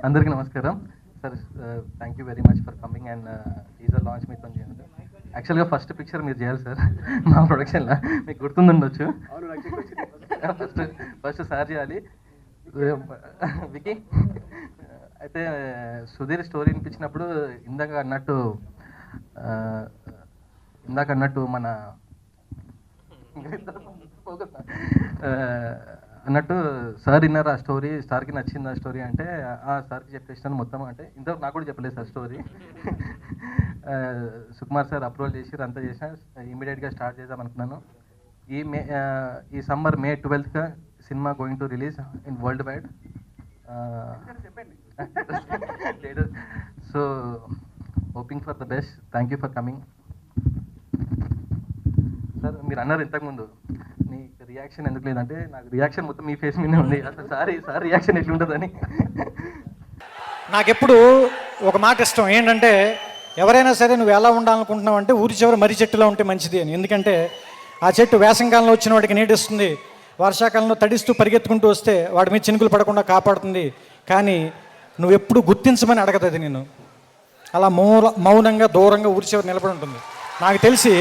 అందరికీ నమస్కారం sir. Thank you very much for coming and teaser launch మీతో చేయండి. యాక్చువల్గా ఫస్ట్ పిక్చర్ మీరు చేయాలి సార్ మా ప్రొడక్షన్లో, మీకు గుర్తుండొచ్చు. ఫస్ట్ సార్ చేయాలి. వికీ అయితే సుధీర్ స్టోరీ వినిపించినప్పుడు ఇందాక అన్నట్టు మన అన్నట్టు సార్ విన్నారు ఆ స్టోరీ, సార్కి నచ్చింది ఆ స్టోరీ అంటే సార్కి చెప్పేసినాను మొత్తం. అంటే ఇంతవరకు నాకు కూడా చెప్పలేదు sir story. Sukumar sir approval చేసి అంతా చేసిన ఇమీడియట్గా స్టార్ట్ చేద్దాం అనుకున్నాను. ఈ summer May 12th cinema going to release in world wide. So hoping for the best. Thank you for coming. Sir మీరు అన్నారు ఇంతకుముందు నీకు రియాక్షన్ ఎందుకు లేదంటే, నాకు రియాక్షన్ మొత్తం మీ ఫేస్ మీదే ఉంది. అసలు సార్ రియాక్షన్ ఎట్లుంటుందని. నాకెప్పుడు ఒక మాట ఇష్టం ఏంటంటే, ఎవరైనా సరే నువ్వు ఎలా ఉండాలనుకుంటున్నావు అంటే ఊరి చివరి మర్రి చెట్టులో ఉంటే మంచిది అని. ఎందుకంటే ఆ చెట్టు వేసంకాలంలో వచ్చిన వాడికి నీటిస్తుంది, వర్షాకాలంలో తడిస్తూ పరిగెత్తుకుంటూ వస్తే వాడి మీద చినుకులు పడకుండా కాపాడుతుంది. కానీ నువ్వు ఎప్పుడు గుర్తించమని అడగదు అది. నేను అలా మౌనంగా దూరంగా ఊరి చివరి నిలబడి ఉంటుంది. నాకు తెలిసి